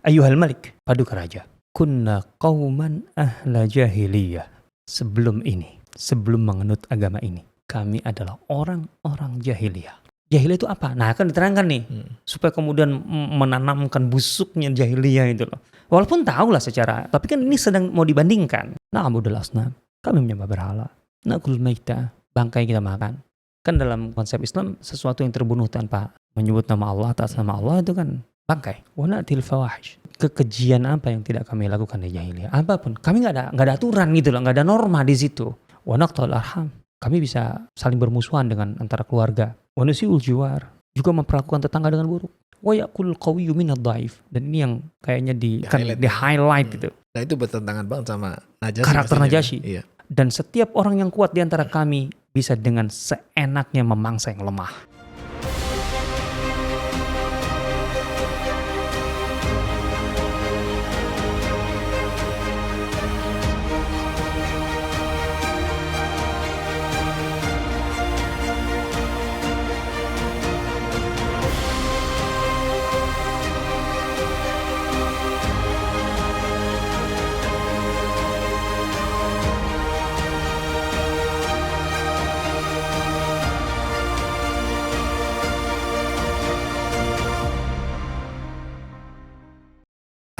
Ayyuhal malik, paduka raja. Kunna qauman ahla jahiliyah. Sebelum ini, sebelum menganut agama ini, kami adalah orang-orang jahiliyah. Jahiliyah itu apa? Nah, kan diterangkan nih, supaya kemudian menanamkan busuknya jahiliyah itu loh. Walaupun tahu lah secara, tapi kan ini sedang mau dibandingkan. Na'budul asnam, kami menyembah berhala. Na'kul maita, bangkai kita makan. Kan dalam konsep Islam, sesuatu yang terbunuh tanpa menyebut nama Allah, atas nama Allah itu kan bangkai. Wa na'til fawahish. Kekejian apa yang tidak kami lakukan di jahiliyah? Apapun, kami nggak ada aturan gitu loh, nggak ada norma di situ. Wa naqtal arham, kami bisa saling bermusuhan dengan antara keluarga. Wa nusiul jiwar, juga memperlakukan tetangga dengan buruk. Wa yaqul qawiyyu minad dhaif, dan ini yang kayaknya di highlight gitu. Nah itu bertentangan banget sama Najasyi. Karakter Najasyi. Iya. Dan setiap orang yang kuat di antara kami bisa dengan seenaknya memangsa yang lemah.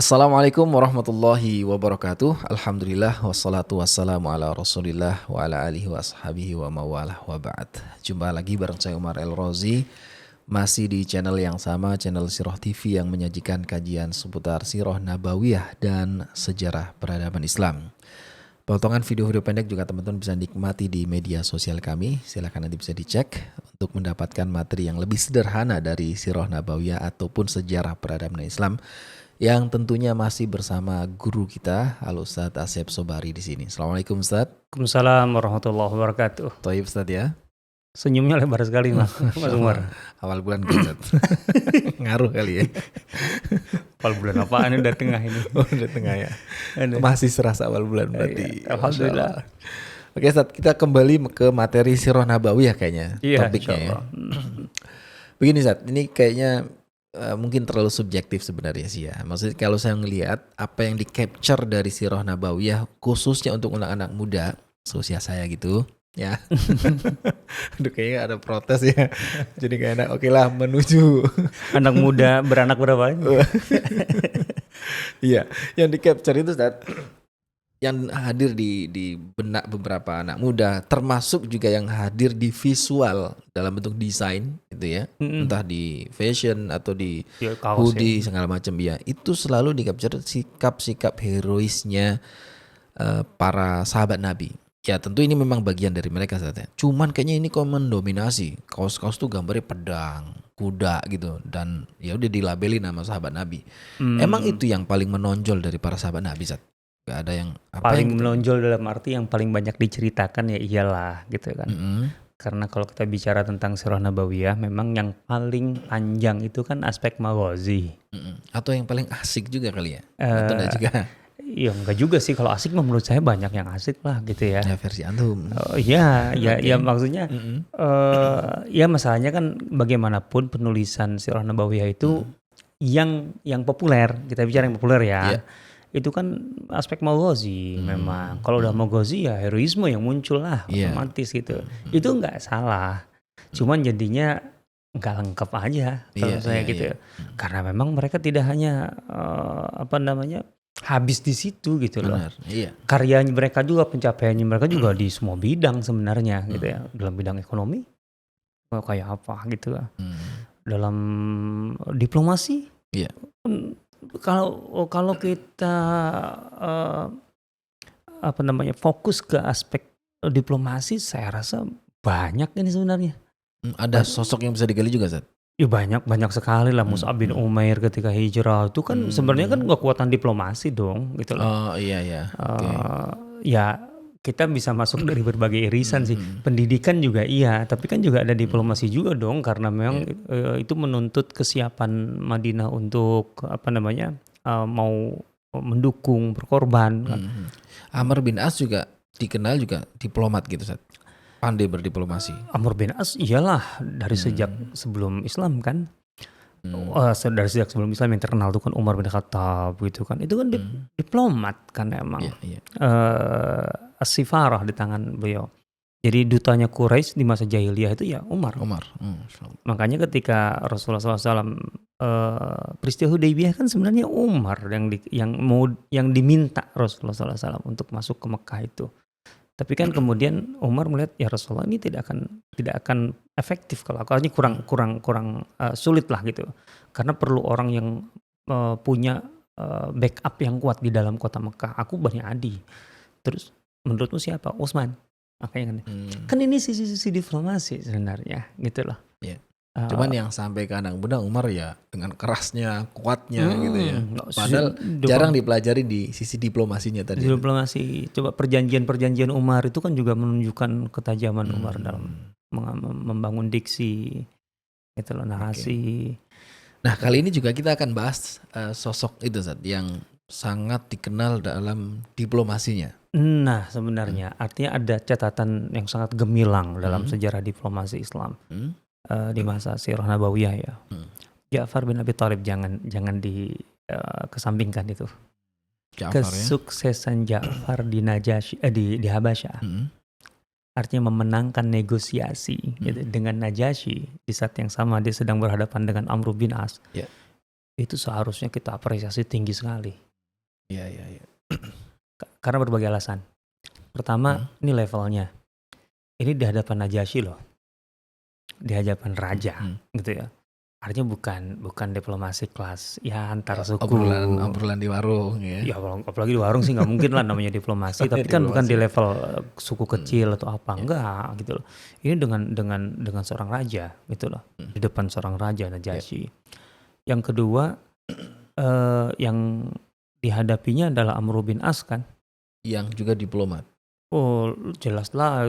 Assalamualaikum warahmatullahi wabarakatuh. Alhamdulillah wassalatu wassalamu ala rasulillah wa ala alihi wa ashabihi wa mawalah wa ba'd. Jumpa lagi bareng saya Umar El Rozi, masih di channel yang sama, channel Sirah TV yang menyajikan kajian seputar Sirah Nabawiyah dan sejarah peradaban Islam. Potongan video-video pendek juga teman-teman bisa nikmati di media sosial kami. Silakan nanti bisa dicek untuk mendapatkan materi yang lebih sederhana dari Sirah Nabawiyah ataupun sejarah peradaban Islam, yang tentunya masih bersama guru kita Al-Ustadz Asep Sobari di sini. Assalamualaikum Ustadz. Waalaikumsalam warahmatullahi wabarakatuh. Thayyib Ustadz ya. Senyumnya lebar sekali Mas Umar. Awal bulan Ustadz. Ngaruh kali ya. Awal bulan apaan udah tengah ini? Oh, udah tengah ya. Masih serasa awal bulan berarti. Ya, alhamdulillah. Oke Ustadz, kita kembali ke materi Sirah Nabawiyah kayaknya. Iya, topiknya ya. Begini Ustadz, ini kayaknya mungkin terlalu subjektif sebenarnya sih ya. Maksudnya kalau saya ngelihat apa yang di-capture dari Sirah Nabawiyah khususnya untuk anak-anak muda seusia saya gitu ya. Aduh kayaknya ada protes ya. Jadi kayak oke lah menuju anak muda beranak berapa? Iya, yang di-capture itu Ustaz, yang hadir di benak beberapa anak muda, termasuk juga yang hadir di visual dalam bentuk desain gitu ya, entah di fashion atau di hoodie segala macam ya, itu selalu di-capture sikap-sikap heroisnya para sahabat Nabi. Ya tentu ini memang bagian dari mereka saatnya. Cuman kayaknya ini kok mendominasi. Kaos-kaos tuh gambarnya pedang, kuda gitu, dan ya udah dilabeli nama sahabat Nabi. Emang itu yang paling menonjol dari para sahabat Nabi Zat? Gak ada yang paling menonjol dalam arti yang paling banyak diceritakan ya iyalah gitu kan. Karena kalau kita bicara tentang Sirah Nabawiyah, memang yang paling panjang itu kan aspek maghazi. Atau yang paling asik juga kali ya? Atau enggak juga? Ya enggak juga sih, kalau asik menurut saya banyak yang asik lah gitu ya. Ya versi antum. Ya maksudnya ya masalahnya kan bagaimanapun penulisan Sirah Nabawiyah itu yang populer, kita bicara yang populer ya. Yeah. Itu kan aspek maghazi memang. Kalau udah maghazi ya heroisme yang muncul lah otomatis gitu. Itu nggak salah. Cuman jadinya nggak lengkap aja kalau saya gitu. Karena memang mereka tidak hanya habis di situ gitu loh. Karyanya mereka juga, pencapaiannya mereka juga di semua bidang sebenarnya gitu ya. Dalam bidang ekonomi kayak apa gitu lah. Dalam diplomasi. Kalau kita fokus ke aspek diplomasi, saya rasa banyak ini sebenarnya. Ada sosok yang bisa digali juga Zat? Ya banyak sekali lah. Mus'ab bin Umair ketika hijrah itu kan sebenarnya kan kekuatan diplomasi dong gitu loh. Oh iya. Ya kita bisa masuk dari berbagai irisan sih. Pendidikan juga iya, tapi kan juga ada diplomasi juga dong, karena memang itu menuntut kesiapan Madinah untuk mau mendukung, berkorban. Amr bin As juga dikenal juga diplomat gitu, Ustaz. Pandai berdiplomasi. Amr bin As iyalah dari sejak sebelum Islam kan. Dari sejak sebelum Islam yang terkenal itu kan Umar bin Khattab gitu kan. Itu kan Hmm. diplomat kan emang. Iya, iya. As-Sifarah di tangan beliau. Jadi dutanya Quraisy di masa jahiliyah itu ya Umar. Umar. Masya Allah. Makanya ketika Rasulullah SAW peristiwa Hudaybiyah kan sebenarnya Umar yang diminta Rasulullah SAW untuk masuk ke Mekah itu. Tapi kan kemudian Umar melihat ya Rasulullah ini tidak akan efektif kalau ini kurang sulit lah gitu. Karena perlu orang yang punya backup yang kuat di dalam kota Mekah. Aku Bani Adi. Terus menurutmu siapa? Utsman. Makanya kan ini sisi-sisi diplomasi sebenarnya gitu loh. Iya. Cuman yang sampai ke anak muda Umar ya dengan kerasnya, kuatnya gitu ya. Padahal jarang dipelajari di sisi diplomasinya tadi. Diplomasi. Coba perjanjian Umar itu kan juga menunjukkan ketajaman Umar dalam membangun diksi, gitu loh, narasi. Nah kali ini juga kita akan bahas sosok itu yang sangat dikenal dalam diplomasinya. Nah sebenarnya artinya ada catatan yang sangat gemilang dalam sejarah diplomasi Islam. Di masa Sirah Nabawiyah ya. Ja'far bin Abi Thalib jangan dikesampingkan itu. Ja'far, kesuksesan Ja'far di Najasyi di Habasyah. Artinya memenangkan negosiasi gitu, dengan Najasyi di saat yang sama dia sedang berhadapan dengan Amr bin As. Itu seharusnya kita apresiasi tinggi sekali. Iya. Karena berbagai alasan. Pertama, ini levelnya. Ini di hadapan Najasyi loh. Di hadapan raja gitu ya. Artinya bukan diplomasi kelas ya antar suku. Obrolan di warung ya. Ya apalagi di warung sih nggak mungkin lah namanya diplomasi. Tapi kan bukan di level suku kecil atau apa, enggak gitu loh. Ini dengan seorang raja gitu loh. Di depan seorang raja Najasyi. Yang kedua yang dihadapinya adalah Amr bin As kan. Yang juga diplomat. Oh jelas lah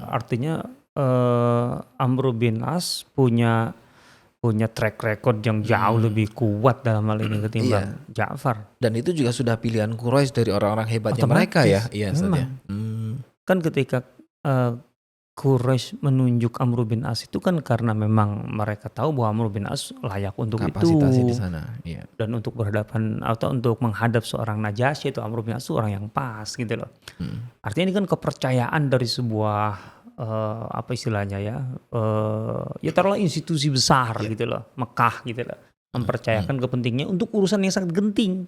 artinya Amr bin As punya track record yang jauh lebih kuat dalam hal ini ketimbang Ja'far. Dan itu juga sudah pilihan Quraisy dari orang-orang hebatnya mereka ya. Iya saja. Kan ketika Quraisy menunjuk Amr bin As itu kan karena memang mereka tahu bahwa Amr bin As layak untuk kapasitasnya itu. Di sana. Iya. Dan untuk berhadapan atau untuk menghadap seorang Najasyi itu Amr bin As itu orang yang pas gitu loh. Artinya ini kan kepercayaan dari sebuah apa istilahnya ya taruhlah institusi besar gitu loh, Mekah gitu loh, mempercayakan kepentingannya untuk urusan yang sangat genting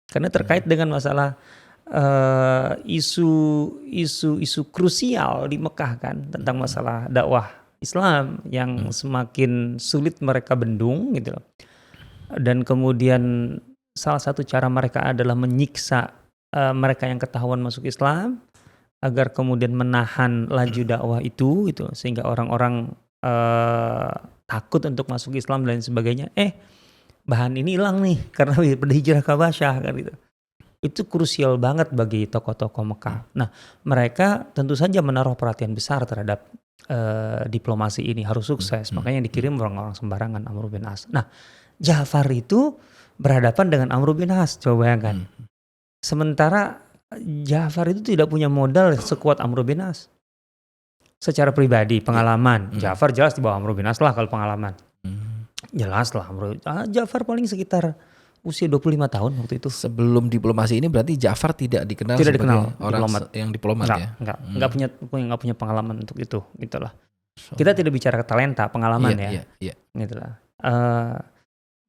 karena terkait dengan masalah isu krusial di Mekah kan tentang masalah dakwah Islam yang semakin sulit mereka bendung gitu loh. Dan kemudian salah satu cara mereka adalah menyiksa mereka yang ketahuan masuk Islam agar kemudian menahan laju dakwah itu gitu sehingga orang-orang takut untuk masuk Islam dan sebagainya. Bahan ini hilang nih karena berhijrah ke Habasyah kan gitu. Itu krusial banget bagi tokoh-tokoh Mekah. Nah, mereka tentu saja menaruh perhatian besar terhadap diplomasi ini harus sukses. Makanya dikirim orang-orang sembarangan Amr bin As. Nah, Ja'far itu berhadapan dengan Amr bin As, coba bayangkan. Sementara Ja'far itu tidak punya modal sekuat Amr bin As. Secara pribadi, pengalaman. Ja'far jelas di bawah Amr bin As lah kalau pengalaman. Jelas lah. Ja'far paling sekitar usia 25 tahun waktu itu. Sebelum diplomasi ini berarti Ja'far tidak dikenal sebagai orang yang diplomat ya? Enggak punya pengalaman untuk itu. Gitulah. Kita tidak bicara talenta, pengalaman ya. Gitulah.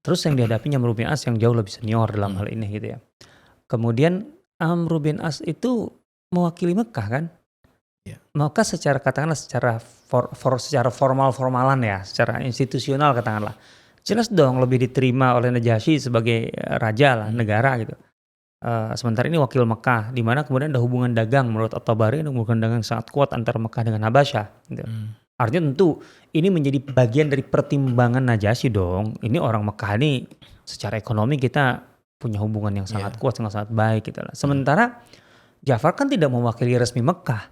Terus yang dihadapinya Amr bin As yang jauh lebih senior dalam hal ini gitu ya. Kemudian Amr bin As itu mewakili Mekah kan? Maka secara formal-formalan ya, secara institusional katakanlah. Jelas dong lebih diterima oleh Najasyi sebagai raja lah, negara gitu. Sementara ini wakil Mekah, di mana kemudian ada hubungan dagang menurut At-Tabari, hubungan dagang sangat kuat antara Mekah dengan Habasyah. Gitu. Artinya tentu ini menjadi bagian dari pertimbangan Najasyi dong. Ini orang Mekah ini secara ekonomi kita punya hubungan yang sangat kuat, sangat baik gitu lah. Sementara Ja'far kan tidak mewakili resmi Mekah.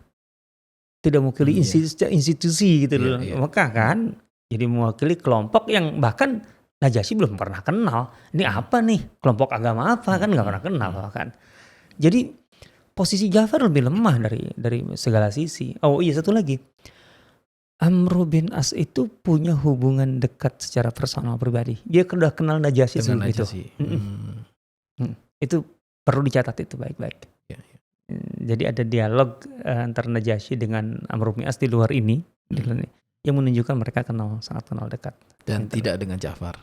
Tidak mewakili institusi gitu loh. Mekah kan. Jadi mewakili kelompok yang bahkan Najasyi belum pernah kenal. Ini apa nih? Kelompok agama apa kan gak pernah kenal kan. Jadi posisi Ja'far lebih lemah dari segala sisi. Oh iya satu lagi. Amr bin As itu punya hubungan dekat secara personal pribadi. Dia udah kenal Najasyi Dengan sebelum itu. Najasyi. Itu perlu dicatat itu baik-baik. Ya, ya. Jadi ada dialog antara Najasyi dengan Amr bin As di luar ini yang menunjukkan mereka sangat kenal dekat. Dan Gitu. tidak dengan Ja'far.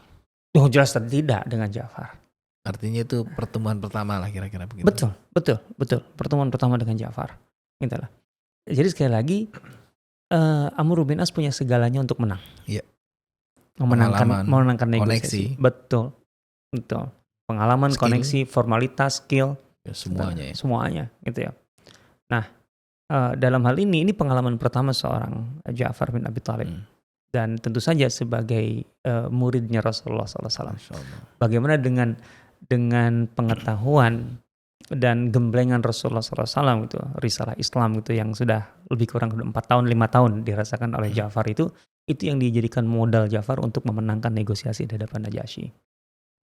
Oh jelas tidak dengan Ja'far. Artinya itu pertemuan pertama lah kira-kira begitu. Betul. Pertemuan pertama dengan Ja'far. Gitu lah. Jadi sekali lagi Amr bin As punya segalanya untuk menang. Iya. Memenangkan negosiasi. Koneksi. Betul. Pengalaman, Skill. koneksi, formalitas, skill, Ya, semuanya ya. semuanya gitu ya. Nah, dalam hal ini pengalaman pertama seorang Ja'far bin Abi Thalib. Dan tentu saja sebagai muridnya Rasulullah SAW. Bagaimana dengan pengetahuan dan gemblengan Rasulullah SAW itu, risalah Islam itu yang sudah lebih kurang 4 tahun, 5 tahun dirasakan oleh Ja'far itu yang dijadikan modal Ja'far untuk memenangkan negosiasi di hadapan Najasyi.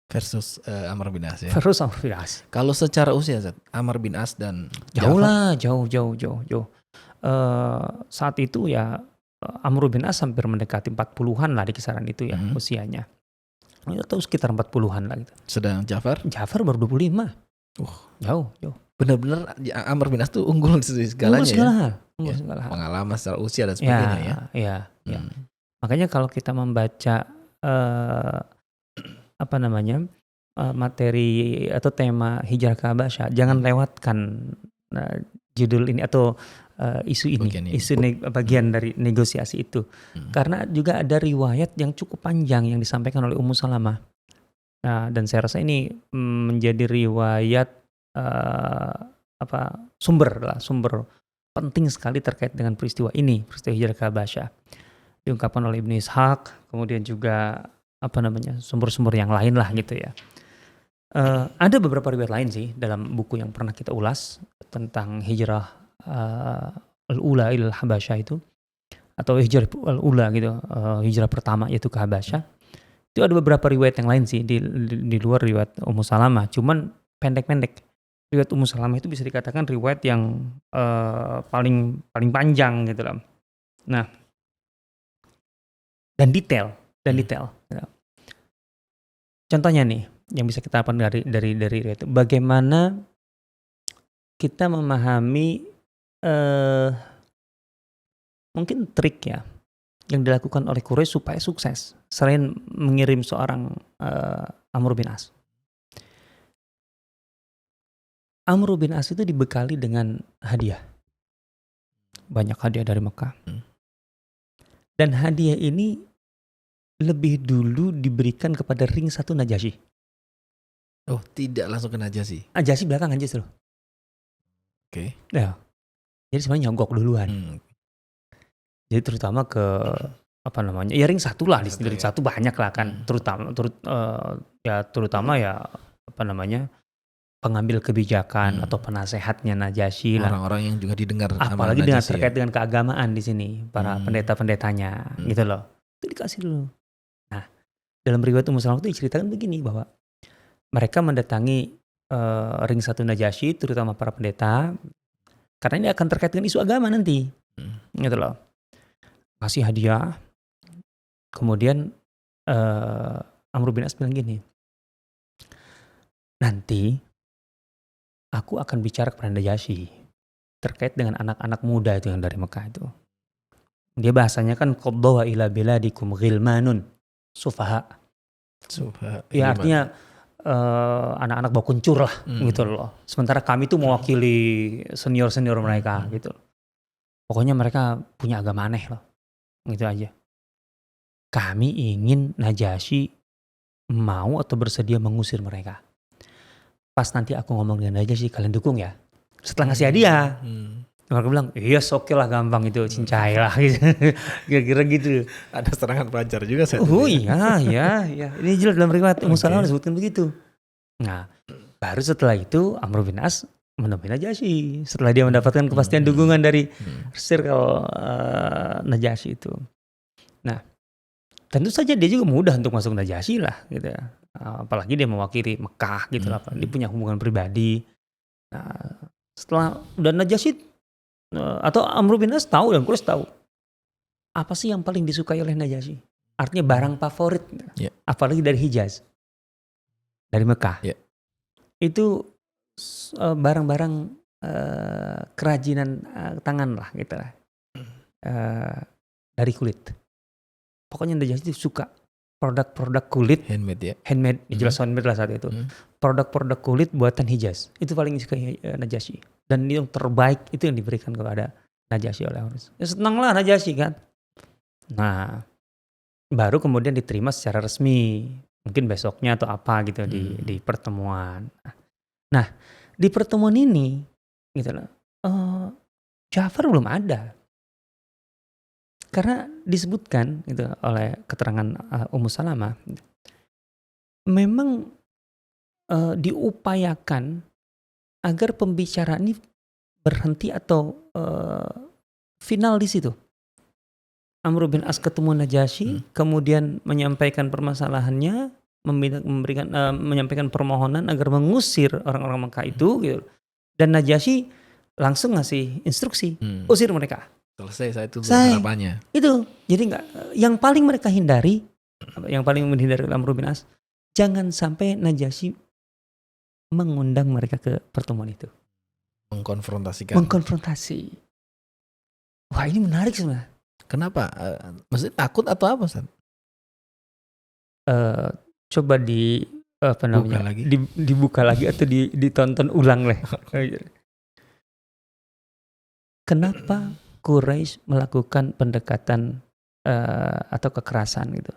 Versus Amr bin As ya. Versus Amr bin As. Kalau secara usia, Amr bin As dan Jauh Ja'far, lah, jauh. Saat itu ya Amr bin As hampir mendekati 40-an lah di kisaran itu ya usianya. Atau sekitar 40-an lah gitu. sedang Ja'far Baru 25. Jauh. Benar-benar Amr bin As tuh unggul di segalanya. Unggul segala hal. Pengalaman secara usia dan sebagainya ya. Ya. Makanya kalau kita membaca materi atau tema hijrah ke Habasyah, jangan lewatkan judul ini atau isu ini, bagian dari negosiasi itu. Karena juga ada riwayat yang cukup panjang yang disampaikan oleh Ummu Salamah. Nah, dan saya rasa ini menjadi riwayat sumber penting sekali terkait dengan peristiwa hijrah ke Habasyah. Diungkapkan oleh Ibnu Ishaq, kemudian juga sumber-sumber yang lain lah gitu ya. Ada beberapa riwayat lain sih dalam buku yang pernah kita ulas tentang hijrah al-ula ilal Habasyah itu, atau hijrah al-ula gitu, hijrah pertama yaitu ke Habasyah. Itu ada beberapa riwayat yang lain sih di luar riwayat Ummu Salamah, cuman pendek-pendek. Riwayat Ummu Salamah itu bisa dikatakan riwayat yang paling panjang gitu loh. Nah, dan detail. Contohnya nih yang bisa kita dapat dari riwayat itu, bagaimana kita memahami mungkin trik ya yang dilakukan oleh Quraisy supaya sukses selain mengirim seorang Amr bin As. Amr bin As itu dibekali dengan hadiah. Banyak hadiah dari Mekah. Dan hadiah ini lebih dulu diberikan kepada ring 1 Najasyi. Oh, tidak langsung ke Najasyi. Najasyi belakangan justru. Oke. Ya. Jadi sebenarnya nyogok duluan. Jadi terutama ke ya ring 1 lah, di ring 1 banyak lah kan, terutama pengambil kebijakan atau penasehatnya Najasyi lah. Orang-orang yang juga didengar apalagi dengan terkait dengan keagamaan di sini, para pendeta-pendetanya gitu loh. Itu dikasih dulu. Nah, dalam riwayat Ummu Salamah itu diceritakan begini, bahwa mereka mendatangi ring 1 Najasyi, terutama para pendeta, karena ini akan terkait dengan isu agama nanti. Gitu loh. Kasih hadiah. Kemudian Amr bin As bilang gini, nanti aku akan bicara kepada Najasyi terkait dengan anak-anak muda itu yang dari Mekah itu. Dia bahasanya kan qaddawa ila biladikum ghilmanun sufaha. Ya artinya anak-anak bawa kuncur lah gitu loh. Sementara kami tuh mewakili senior-senior mereka gitu. Pokoknya mereka punya agama aneh loh. Gitu aja. Kami ingin Najasyi mau atau bersedia mengusir mereka. Pas nanti aku ngomong dengan Najasyi, kalian dukung ya. Setelah ngasih hadiah, mereka bilang, yes oke lah, gampang itu, cincai lah gitu. Kira-kira gitu. Ada serangan pelajar juga saya. Iya. Ini jelas dalam riwayat Ummu Salamah disebutkan begitu. Nah, baru setelah itu Amr bin As menemui Najasyi. Setelah dia mendapatkan kepastian dukungan dari circle Najasyi itu. Nah, tentu saja dia juga mudah untuk masuk Najasyi lah gitu ya. Apalagi dia mewakili Mekah gitu lah. Dia punya hubungan pribadi. Nah, setelah dan Najasyi atau Amr bin As tahu dan Quraisy tahu apa sih yang paling disukai oleh Najasyi? Artinya barang favorit, Ya. apalagi dari Hijaz, dari Mekah. Ya. Itu barang-barang kerajinan tangan lah gitu lah. Dari kulit. Pokoknya Najasyi itu suka produk-produk kulit, Handmade ya. handmade, jelas handmade lah saat itu. Produk-produk kulit buatan Hijaz. Itu paling disukai Najasyi. Dan yang terbaik itu yang diberikan kepada Najasyi oleh orang. Ya senang lah Najasyi kan. Nah, baru kemudian diterima secara resmi. Mungkin besoknya atau apa gitu di pertemuan. Nah, di pertemuan ini gitu loh. Ja'far belum ada. Karena disebutkan gitu oleh keterangan Ummu Salamah, memang diupayakan agar pembicaraan ini berhenti atau final di situ. Amr bin As ketemu Najasyi, kemudian menyampaikan permasalahannya, menyampaikan permohonan agar mengusir orang-orang Mekah itu, gitu. Dan Najasyi langsung ngasih instruksi, usir mereka. Selesai saya itu harapannya. Itu, jadi yang paling mereka hindari, yang paling menghindari Amr bin As, jangan sampai Najasyi mengundang mereka ke pertemuan itu. Mengkonfrontasi. Wah, ini menarik sebenarnya. Kenapa? Maksudnya takut atau apa, San? Coba dibuka lagi atau ditonton ulang lah. Kenapa Quraisy melakukan pendekatan atau kekerasan gitu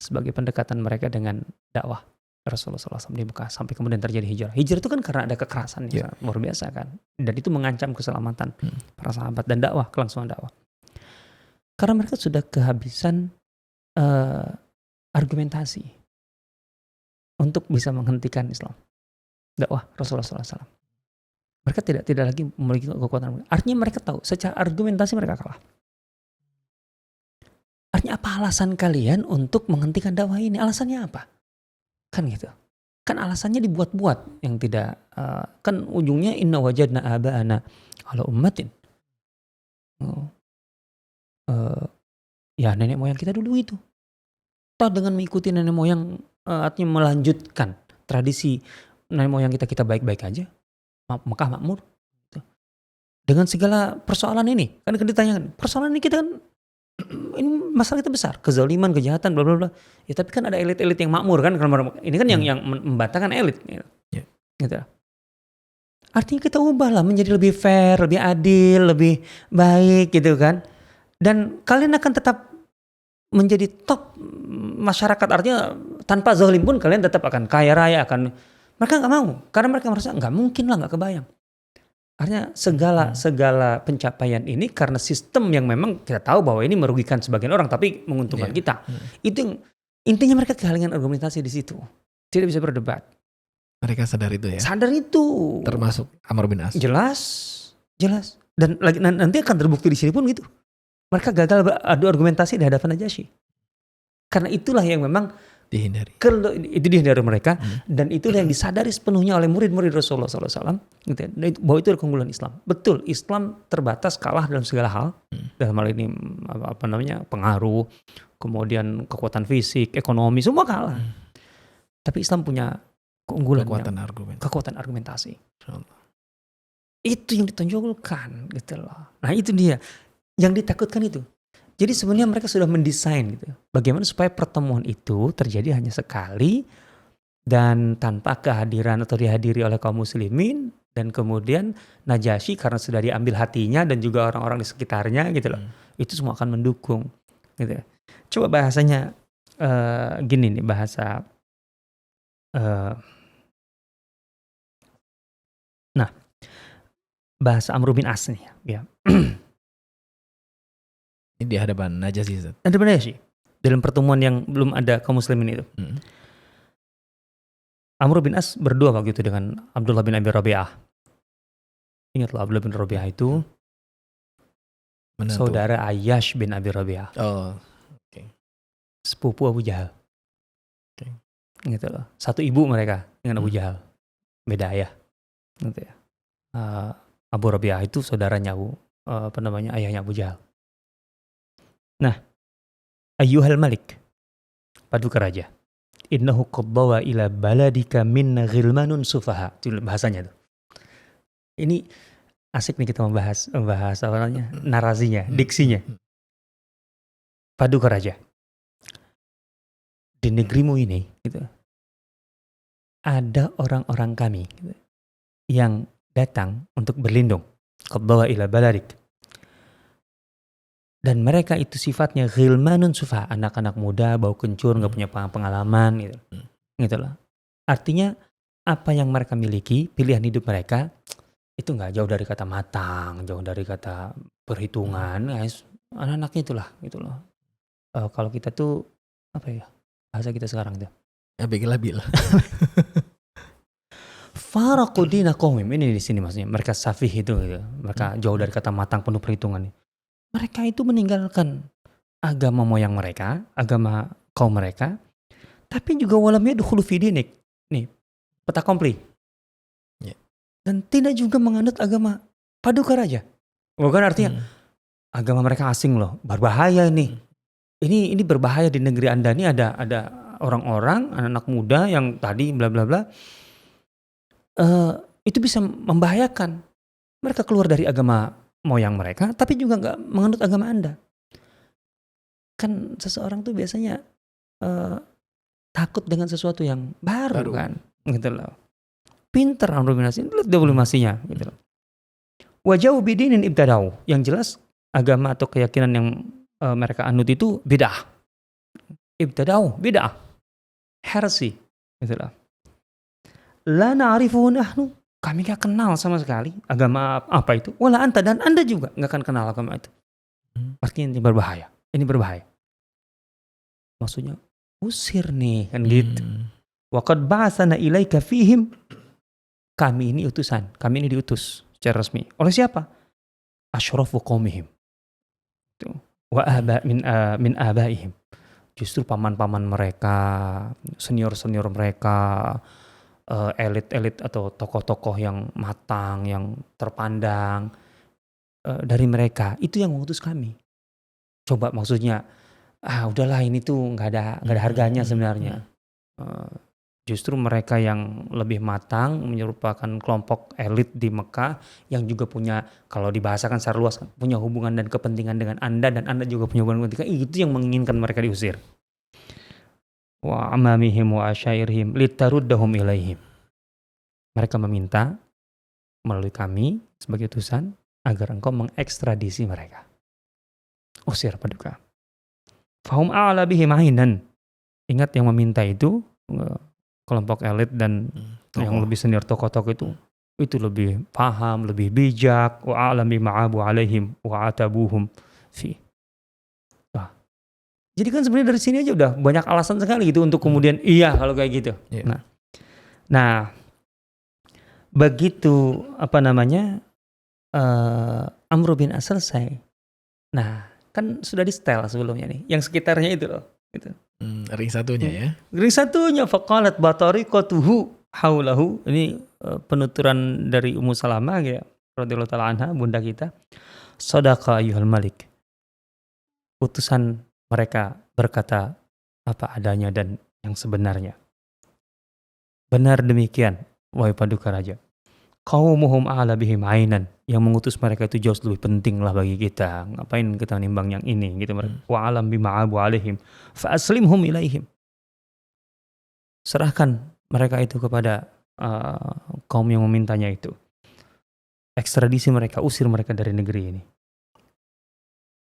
sebagai pendekatan mereka dengan dakwah Rasulullah SAW di Mekah sampai kemudian terjadi hijrah. Hijrah itu kan karena ada kekerasan yang luar biasa kan, dan itu mengancam keselamatan para sahabat dan dakwah, kelangsungan dakwah. Karena mereka sudah kehabisan argumentasi untuk bisa menghentikan Islam, dakwah Rasulullah SAW. Mereka tidak lagi memiliki kekuatan. Artinya mereka tahu secara argumentasi mereka kalah. Artinya apa alasan kalian untuk menghentikan dakwah ini? Alasannya apa? Kan gitu. Kan alasannya dibuat-buat yang tidak kan ujungnya inna wajadna aba'ana ala ummatin. Ya nenek moyang kita dulu itu. Toh dengan mengikuti nenek moyang artinya melanjutkan tradisi nenek moyang kita baik-baik aja. Mekah makmur. Dengan segala persoalan ini, kan ditanyakan, persoalan ini kita kan ini masalah kita besar, kezaliman, kejahatan, bla bla bla. Ya tapi kan ada elit-elit yang makmur kan, ini kan yang membantahkan elit. Gitu. Artinya kita ubahlah menjadi lebih fair, lebih adil, lebih baik gitu kan. Dan kalian akan tetap menjadi top masyarakat, artinya tanpa zalim pun kalian tetap akan kaya raya, mereka nggak mau karena mereka merasa nggak mungkin lah, nggak kebayang. Artinya segala pencapaian ini karena sistem yang memang kita tahu bahwa ini merugikan sebagian orang tapi menguntungkan kita. Itu yang intinya mereka kehalangan argumentasi di situ. Tidak bisa berdebat. Mereka sadar itu ya. Sadar itu. Termasuk Amr bin As. Jelas. Dan nanti akan terbukti di sini pun gitu. Mereka gagal beradu argumentasi di hadapan Najasyi. Karena itulah yang memang dihindari. Itu dihindari mereka, dan itulah yang disadari sepenuhnya oleh murid-murid Rasulullah SAW, gitu ya, bahwa itu adalah keunggulan Islam. Betul, Islam terbatas, kalah dalam segala hal, dalam hal ini pengaruh, kemudian kekuatan fisik, ekonomi, semua kalah. Tapi Islam punya keunggulan, kekuatan argumentasi. Itu yang ditonjolkan, gitu loh. Nah itu dia, yang ditakutkan itu. Jadi sebenarnya mereka sudah mendesain gitu, bagaimana supaya pertemuan itu terjadi hanya sekali dan tanpa kehadiran atau dihadiri oleh kaum muslimin, dan kemudian Najasyi karena sudah diambil hatinya dan juga orang-orang di sekitarnya gitu loh, itu semua akan mendukung gitu. Coba bahasanya gini nih, bahasa bahasa Amr bin As nih ya. Ini di hadapan Najasyi. Dalam pertemuan yang belum ada kaum muslimin itu. Amr bin As berdua waktu itu dengan Abdullah bin Abi Rabi'ah. Ingatlah Abdullah bin Rabi'ah itu saudara Ayyash bin Abi Rabi'ah. Oh, okay. Sepupu Abu Jahal. Okay. Gitu loh. Satu ibu mereka dengan Abu Jahal. Beda ayah. Gitu ya. Abu Rabi'ah itu saudaranya ayahnya Abu Jahal. Nah, ayyuhal malik, paduka raja. Innahu qad bawa ila baladika minna ghilmanun sufaha. Itu bahasanya tuh. Ini asik nih kita membahas apa namanya? Narasinya, diksinya. Paduka raja. Di negerimu ini gitu, ada orang-orang kami gitu, yang datang untuk berlindung. Qad bawa ila baladik. Dan mereka itu sifatnya ghilmanun sufaha, anak-anak muda, bau kencur, nggak punya pengalaman gitu. Gitu loh. Artinya apa yang mereka miliki, pilihan hidup mereka itu nggak jauh dari kata matang, jauh dari kata perhitungan, guys. Anak-anaknya itulah, gitu loh. Kalau kita tuh apa ya bahasa kita sekarang tuh? Abg labil. Faraqu dinaqahum, ini di sini maksudnya. Mereka safih itu, gitu. Mereka jauh dari kata matang, penuh perhitungan. Mereka itu meninggalkan agama moyang mereka, agama kaum mereka, tapi juga walam yadkhulu fi dinik. Nih, peta kompli. Ya. Dan tidak juga menganut agama paduka raja. Bukan artinya agama mereka asing loh, berbahaya ini. Ini berbahaya di negeri Anda ini ada orang-orang, anak-anak muda yang tadi bla bla bla. Itu bisa membahayakan. Mereka keluar dari agama moyang mereka, tapi juga nggak menganut agama Anda. Kan seseorang tuh biasanya takut dengan sesuatu yang baru. Kan, gitu loh. Pinter argumentasi, lihat diplomasinya, gitu loh. Wajau bidinin ibtadau, yang jelas agama atau keyakinan yang mereka anut itu bid'ah. Ibtadau, bid'ah. Heresi, gitu loh. La na'rifuhu nahnu, kami gak kenal sama sekali agama apa itu. Wala anta, dan Anda juga gak akan kenal agama itu. Artinya ini berbahaya. Ini berbahaya. Maksudnya usir nih kan gitu. Wa qad ba'atsana ilaika fihim, kami ini utusan, kami ini diutus secara resmi. Oleh siapa? Asyrafu qaumihim. Wa min abaihim. Justru paman-paman mereka, senior-senior mereka, elit-elit atau tokoh-tokoh yang matang, yang terpandang dari mereka, itu yang mengutus kami. Coba maksudnya, udahlah ini tuh nggak ada harganya sebenarnya. Justru mereka yang lebih matang, merupakan kelompok elit di Mekah yang juga punya, kalau dibahasakan secara luas, punya hubungan dan kepentingan dengan Anda, dan Anda juga punya hubungan kepentingan, itu yang menginginkan mereka diusir. Wa amamihim wa asyairihim litaruddahum ilaihim. Mereka meminta melalui kami sebagai utusan agar engkau mengekstradisi mereka. Usir paduka. Fahum a'la bihim ainan. Ingat yang meminta itu kelompok elit dan yang lebih senior tokoh-tokoh itu lebih paham, lebih bijak. Wa a'lam bima'abu alaihim wa atabuhum fi. Jadi kan sebenarnya dari sini aja udah banyak alasan sekali gitu untuk kemudian iya kalau kayak gitu. Yeah. Nah, begitu Amr bin As selesai. Nah, kan sudah di setel sebelumnya nih, yang sekitarnya itu loh. Gitu. Ring satunya ya. Ring satunya faqalat batariqatuhu haulahu. Ini penuturan dari Ummu Salamah ya, radhiyallahu taala anha, bunda kita. Sadaqa ayyuhal malik. Utusan mereka berkata apa adanya dan yang sebenarnya. Benar demikian, wahai paduka raja. Qaumuhum a'la bihim ainan. Yang mengutus mereka itu jauh lebih penting lah bagi kita. Ngapain kita nimbang yang ini gitu. Wa alam bima'abu alaihim fa aslimhum ilaihim. Serahkan mereka itu kepada kaum yang memintanya itu. Ekstradisi mereka, usir mereka dari negeri ini.